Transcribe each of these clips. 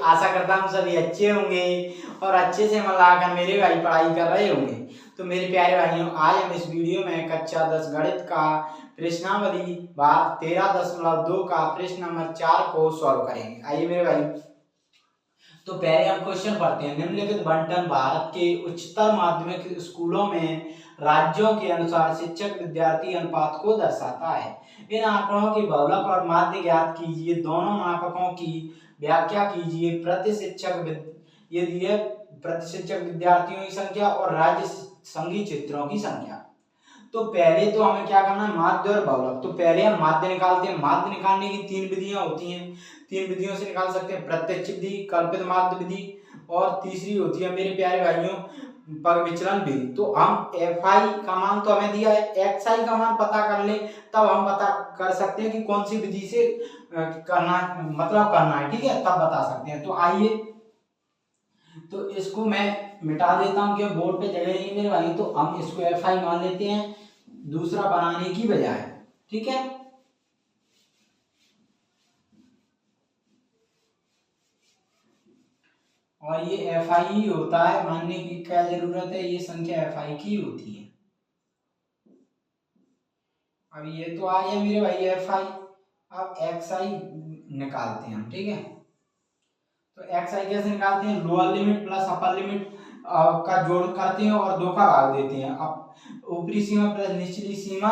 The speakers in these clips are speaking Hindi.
आशा करता हूँ सभी अच्छे होंगे और अच्छे से मन लगाकर मेरे भाई पढ़ाई कर रहे होंगे। तो मेरे प्यारे भाइयों, आज हम इस वीडियो में कक्षा 10 गणित का प्रश्नावली भाग 13.2 का प्रश्न नंबर 4 को सॉल्व करेंगे। आइए मेरे भाई, तो पहले हम क्वेश्चन पढ़ते हैं। निम्नलिखित बंटन भारत के उच्चतर माध्यमिक स्कूलों में राज्यों के अनुसार शिक्षक विद्यार्थी अनुपात को दर्शाता है। इन आंकड़ों की बहुलक और माध्य ज्ञात कीजिए। दोनों मापकों की व्याख्या कीजिए। प्रति शिक्षक ये दिए प्रति शिक्षक विद्यार्थियों की संख्या और राज्य संघीय क्षेत्रों की संख्या। तो पहले तो हमें क्या करना है, माध्य और बहुलक। तो पहले हम माध्य निकालते हैं। माध्य निकालने की 3 विधियां होती हैं। 3 विधियों से निकाल सकते हैं, प्रत्यक्ष विधि, कल्पित माध्य विधि और तीसरी होती है मेरे प्यारे भाइयों पग विचलन विधि। तो हम fi का मान तो हमें दिया है, xi का मान पता कर ले, तब हम पता कर सकते हैं कि कौन सी विधि से करना है, ठीक है, तब बता सकते हैं। तो आइए, तो इसको मैं मिटा देता हूं कि बोर्ड पे जगह नहीं मेरे भाई, तो हम इसको fi मान लेते हैं दूसरा बनाने की बजाय, ठीक है। और ये fi ही होता है, मानने की क्या जरूरत है, ये संख्या fi की होती है। अब ये तो आ गया मेरे भाई fi, अब xi निकालते हैं हम, ठीक है। तो xi कैसे निकालते हैं, lower limit plus upper limit का जोड़ करते हैं और 2 का भाग देते हैं। अब ऊपरी सीमा प्लस निचली सीमा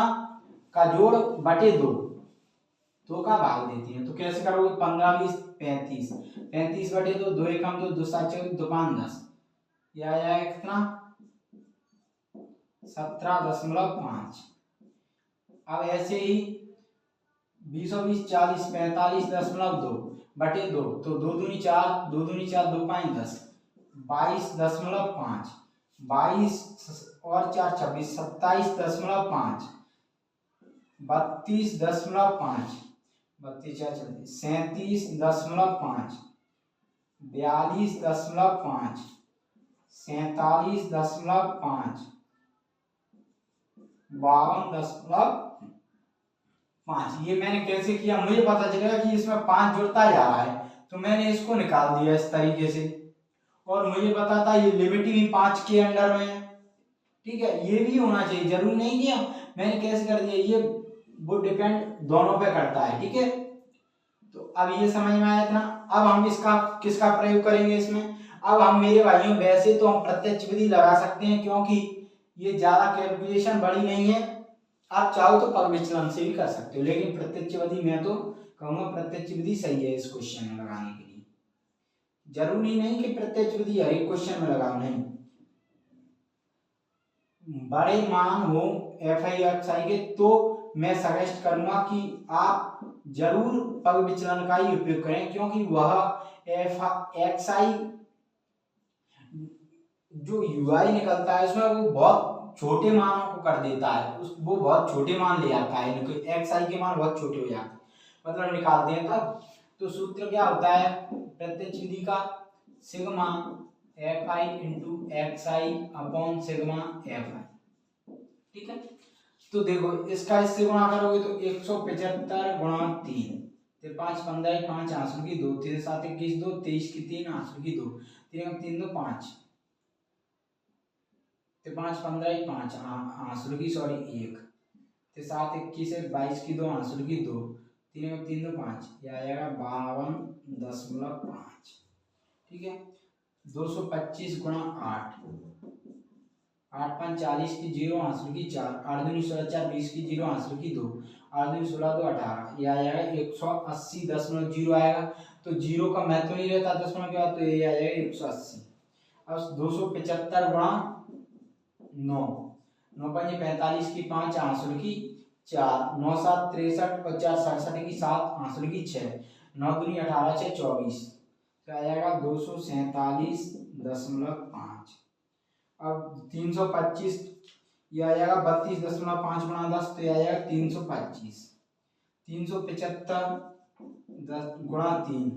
का जोड़ बटे 2 का भाग देते हैं। तो कैसे करोगे, 15 20 35, 35 बटे 2, 2 एकम 2, 2 7 24, 2 5 10, ये आ जाएगा कितना, 17.5। अब ऐसे ही 20 और 20 40, 45.2 बटे 2, तो 2 दूनी 4, 2 दूनी 4, 2 5 10, 22.5, 22 और 4 26, 27.5, 32.5, 32 4 36, 37.5, 42.5, 47.5, 52.5। ये मैंने कैसे किया, मुझे पता चलेगा कि इसमें 5 जुड़ता जा रहा है, तो मैंने इसको निकाल दिया इस तरीके से। और मुझे पता था ये लिमिट भी 5 के अंडर में है, ठीक है, ये भी होना चाहिए, जरूरी नहीं किया मैंने कैसे कर दिया, ये वो डिपेंड दोनों पे करता है, ठीक है। तो अब ये समझ में आया इतना। अब हम इसका किसका प्रयोग करेंगे इसमें, अब हम मेरे भाइयों वैसे तो हम प्रत्यक्ष विधि लगा सकते हैं क्योंकि ये ज्यादा कैलकुलेशन बड़ी नहीं है। आप चाहो तो पग विचलन से भी कर सकते हो, लेकिन प्रत्यक्ष विधि मैं तो कहूंगा प्रत्यक्ष विधि सही है इस क्वेश्चन में लगाने के लिए। जरूरी नहीं कि प्रत्यक्ष विधि हर एक क्वेश्चन में लगाओ, नहीं। बड़े मान हो fi xi के तो मैं सजेस्ट करूंगा कि आप जरूर पग विचलन का ही उपयोग करें, क्योंकि वह xi जो ui निकलता है उसमें वो बहुत छोटे मानों को कर देता है, वो बहुत छोटे मान ले आता है, xi के मान बहुत छोटे हो जाते हैं, मतलब निकालते हैं तब। तो सूत्र क्या होता है प्रत्यक्ष विधि का, sigma fi into xi upon sigma fi, ठीक है। तो देखो इसका इससे गुणा करोगे तो 175 गुणा 3, तो 5 15 5 आंसर की 2, 3 7 21 2, 23 की 3 आंसर की 2, 3 3 2 5, तो 5 15 5 आंसर की सॉरी 1, तो 7 21 22 की 2 आंसर की 2, 3 3 2 5, यह आएगा 52.5, ठीक है। 225 गुणा 8, 8 5 40 की 0 आंसर की 4, 8 दूनी 16 4 20 की 0 आंसर की 2, 8 दूनी 16 2 18, ये आ जाएगा 180.0 आएगा। तो 0 का महत्व नहीं रहता दशमलव के बाद, तो ये आ जाएगा 180। अब 275 गुणा 9, 9 5 45 की 5 आंसर की 4, 9 7 63 और 4 67 की 7 आंसर की 6, 9 दूनी 18 6 24, तो आ जाएगा 247.5। अब 325 ये आ जाएगा 32.5 गुणा 10, तो ये आ जाएगा 325, 375 गुणा 3,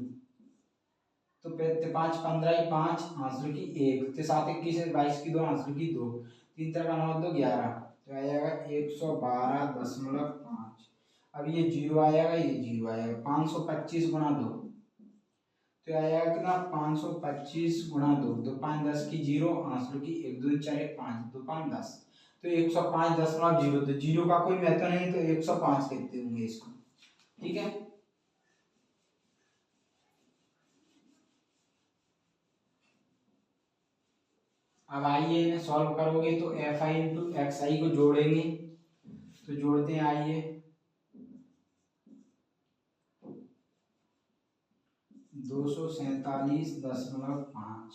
तो 5 15 5 आंसर की 1, तो 7 21 22 की 2 आंसर की 2, 3 3 का 9 2 11, तो आ जाएगा 112.5। अब ये 0 आ जाएगा, ये 0 आ जाएगा, 525 गुणा 2, तो आएगा कितना 525 गुणा 2, 2 5 10 की 0, आंसर की 1 2 4 1 5, 2 5 10, तो 105.0, तो जीरो का कोई महत्व नहीं, तो 105 लिखते होंगे इसको। ठीक है, अब आइए इन्हें सॉल्व करोगे तो एफ आई इंटू एक्स आई को जोड़ेंगे, तो जोड़ते हैं, आइए 247.5,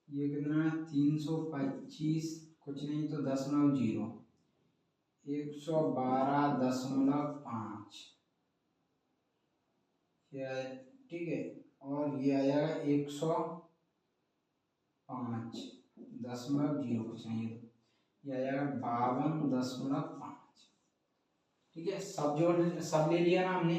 ये कितना है 325, कुछ नहीं तो 0.0, 112.5, ठीक है, और ये आ जाएगा 105.0, कुछ नहीं, ये आ जाएगा 52.5। ठीक है, सब जोड़ सब ले लिया ना हमने,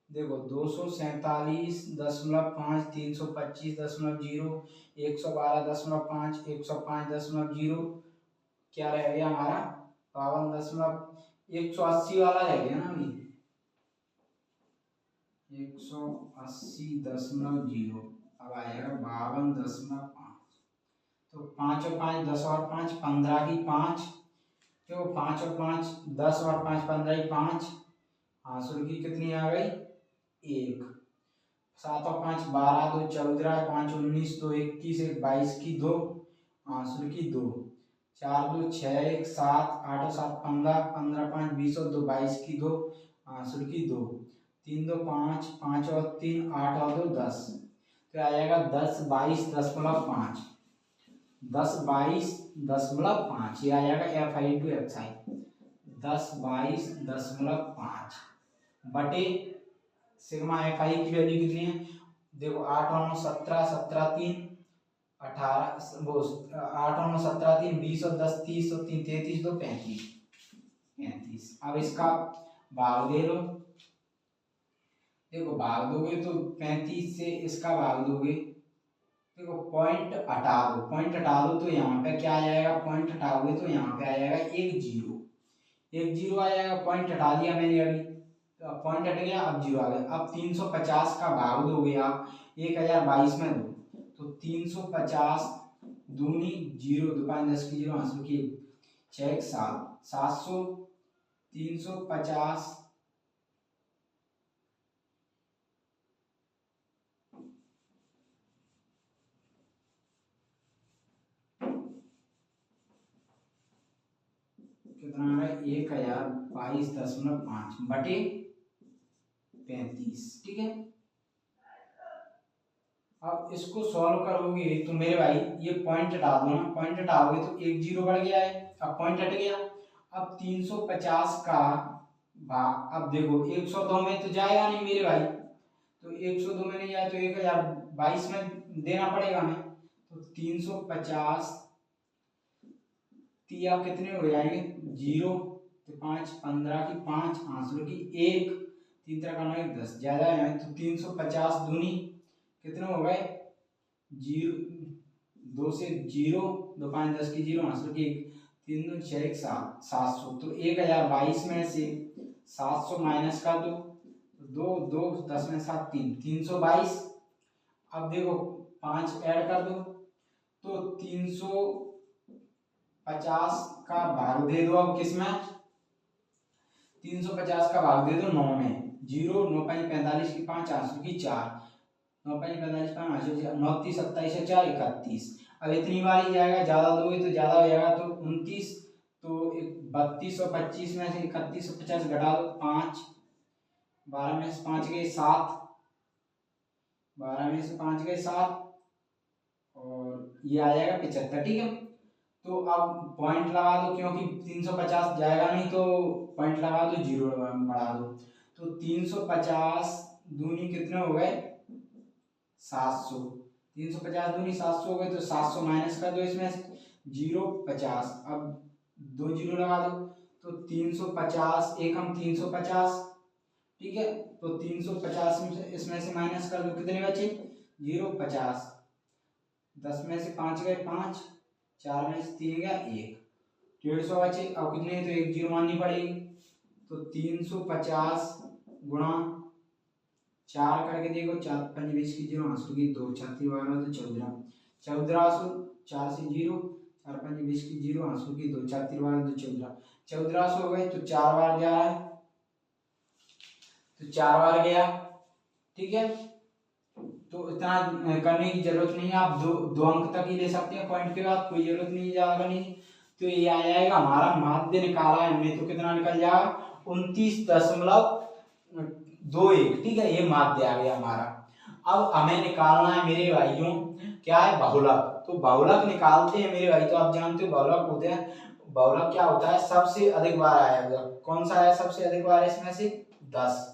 देखो 247.5, 325.0, 112.5, 105.0, क्या रह गया हमारा 52.180 वाला रह गया ना अभी, 180.0, अब आएगा 52.5, तो 5 और 5 10 और 5 15 की 5, तो 5 और 5 10 और 5 15 की 5, आंसर की कितनी आ गई 1, 7 और 5 12, 2 14, 5 19, 2 21, 1 22 की 2, आंसर की 2, 4 2 6 1 7, 8 और 7 15, 15 5 20 और 2 22 की 2, आंसर की 2, 3 2 5, 5 और 3 8 और 2 10, तो आएगा 10 22.5, 10 22.5, ये आ जाएगा एफ आई इंटू एक्स आई, 10 22.5 बटे सिग्मा एफ आई की वैल्यू कितनी है, देखो 8 और 9 17, 17 3 18, वो 8 और 9 17 3 20 और 10 30 और 3 33, 2 35, 35। अब इसका भाग दे लो, देखो भाग दोगे तो 35 से इसका भाग दोगे, देखो पॉइंट हटा दो, पॉइंट हटा दो तो यहाँ पे क्या आ जाएगा, पॉइंट हटाओगे तो यहाँ पे आ जाएगा 1 0, 1 0 आ जाएगा, पॉइंट हटा दिया मैंने अभी, तो अब पॉइंट हट गया, अब 0 आ गया। अब 350 का भाग दोगे आप 1022 में दो, तो 350 दूनी 0, 2 5 10 की 0, आंसर की 6 7 700, 350 कितना आ रहा है 1022.5 बटे 35। ठीक है, अब इसको सॉल्व करोगे तो मेरे भाई ये पॉइंट हटा दो ना, पॉइंट हटाओगे तो 1 0 बढ़ गया है, अब पॉइंट हट गया, अब 350 का भाग, अब देखो 102 में तो जाएगा नहीं मेरे भाई, तो 102 में नहीं जाए तो 1022 में देना पड़ेगा हमें, तो 350 तिया कितने हो जाएंगे 0, तो 5 15 की 5, आंसर की 1, 3 3 का 9 10, ज्यादा है तो 350 दूनी कितने हो गए 0, 2 से 0, 2 5 10 की 0, आंसर की 1, 3 2 6 1 7, 700, तो 1022 में से 700 माइनस कर दो, 2 2 10 में 7 3, 322, अब देखो 5 ऐड कर दो, तो 350 का भाग दे दो, अब किसमें 350 का भाग दे दो 9 में, 0 9 5 45 की 5, आंसर की 4, 9 5 45 5, आंसर 9 30 27 से 4 31, अब इतनी बार ही जाएगा, ज्यादा दोगे तो ज्यादा हो जाएगा, तो 29, तो 32 और 25 में से 31 और 50 घटा दो 5, 12 में से 5 गए 7, 12 में से 5 गए 7, और ये आ जाएगा 75। ठीक है, तो अब पॉइंट लगा दो, क्योंकि 350 जाएगा नहीं तो पॉइंट लगा दो, 0 बढ़ा दो, तो 350 दूनी कितने हो गए 700, 350 दूनी 700 हो गए, तो 700 माइनस कर दो इसमें से 0 50, अब 2 0 लगा दो, तो 350 एकम 350, ठीक है, तो 350 में से इसमें से माइनस कर दो, कितने बचे 0 50, 10 में से 5 गए 5, 4 में से 3 गया 1, 150 बचे, अब कितने तो 1 0 माननी पड़ेगी, तो 350 गुणा 4 करके देखो, 4 5 20 की 0, आंसू की 2, 4 3 12 तो 14, 14 आंसू, 4 से 0, 4 5 20 की 0, आंसू की 2, 4 3 12 तो 14, 14 आंसू हो गए। तो 4 बार गया है, तो 4 बार गया, ठीक है। तो इतना करने की जरूरत नहीं है, आप दो अंक तक ही ले सकते हैं पॉइंट के बाद, कोई जरूरत नहीं ज्यादा करने की। तो ये आ जाएगा हमारा माध्य निकाला है हमने, तो कितना निकल जाएगा 29.21, ठीक है, ये माध्य आ गया हमारा। अब हमें निकालना है मेरे भाइयों क्या है, बहुलक। तो बहुलक निकालते हैं मेरे भाई, तो आप जानते हो बहुलक होते हैं, बहुलक क्या होता है, सबसे अधिक बार आएगा। कौन सा है सबसे अधिक बार इसमें से, 10,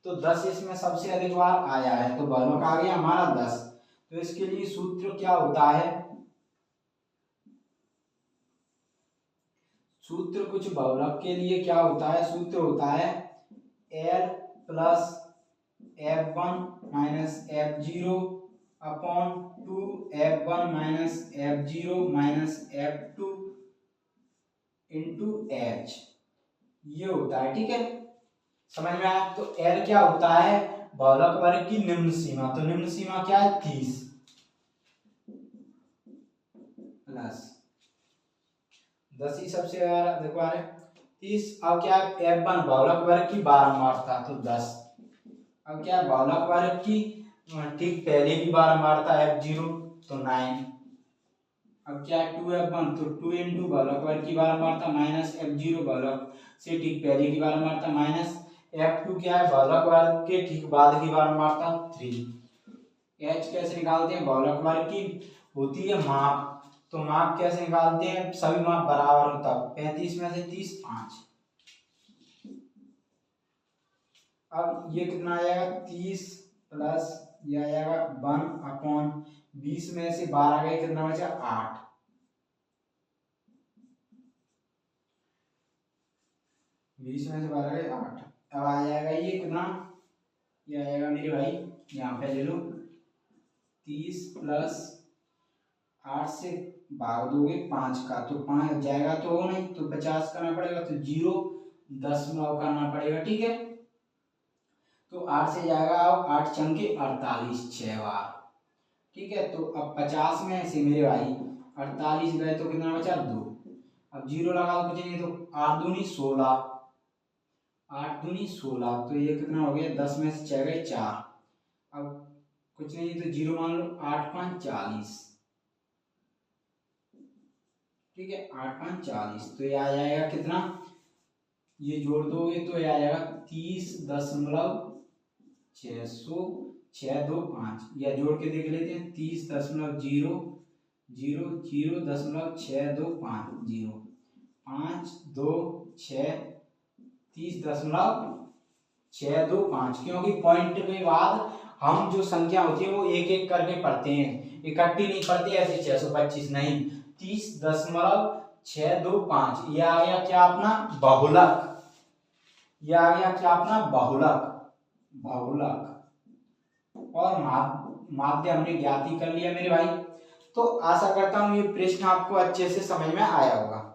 तो 10 इसमें सबसे अधिक बार आया है, तो बहुलक आ गया हमारा 10। तो इसके लिए सूत्र क्या होता है, सूत्र कुछ बहुलक के लिए क्या होता है, सूत्र होता है L plus F1 minus F0 upon 2 F1 minus F0 minus F2 into H, ये होता है, ठीक है, समझ में आया। तो L क्या होता है, बहुलक वर्ग की निम्न सीमा, तो निम्न सीमा क्या है 30 प्लस 10 ही सबसे देखो आ रहे 30। अब क्या है F1 बहुलक वर्ग की बारंबारता, तो 10। अब क्या है बहुलक वर्ग की ठीक पहले की बारंबारता F0, तो 9। अब क्या है 2F1, तो 2 इंटू बहुलक वर्ग की बारंबारता माइनस F0 बहुलक से ठीक पहले की बारंबारता माइनस F2 क्या है बहुलक वर्ग के ठीक बाद की बारंबारता 3। H कैसे निकालते हैं, बहुलक वर्ग की होती है माप, तो माप कैसे निकालते हैं, सभी माप बराबर हो तब, 35 में से 30 5। अब ये कितना आ जाएगा 30 प्लस ये आ जाएगा 1 अपॉन 20 में से 12 गए, कितना बचा 8, 20 में से 12 गए 8। अब आ जाएगा ये कितना, ये आ जाएगा मेरे भाई, यहाँ पे ले लो 30 प्लस 8 से भाग दोगे 5 का, तो 5 जाएगा तो हो नहीं, तो 50 करना पड़ेगा, तो 0.9 करना पड़ेगा, ठीक है। तो 8 से जाएगा, अब 8 चंके 48 6 बार, ठीक है। तो अब 50 में से मेरे भाई 48 गए तो कितना बचा 2, अब 0 लगा दो कुछ नहीं, तो 8 दूनी 16, 8 दूनी 16, तो ये कितना हो गया 10 में से 6 गए 4, अब कुछ नहीं तो 0 मान लो, 8 5 40, ठीक है, 8 5 40, तो ये आ जाएगा कितना, ये जोड़ दोगे तो ये आ जाएगा 30.625, या जोड़ के देख लेते हैं 30.000.625, 5 2 6 30.625, क्योंकि पॉइंट के बाद हम जो संख्या होती है वो एक एक करके पढ़ते हैं, इकट्ठी नहीं पढ़ते ऐसे 625 नहीं, 30.625, ये आ गया क्या अपना बहुलक, ये आ गया क्या अपना बहुलक, बहुलक। और माध्य हमने ज्ञात ही कर लिया मेरे भाई। तो आशा करता हूँ ये प्रश्न आपको अच्छे से समझ में आया होगा।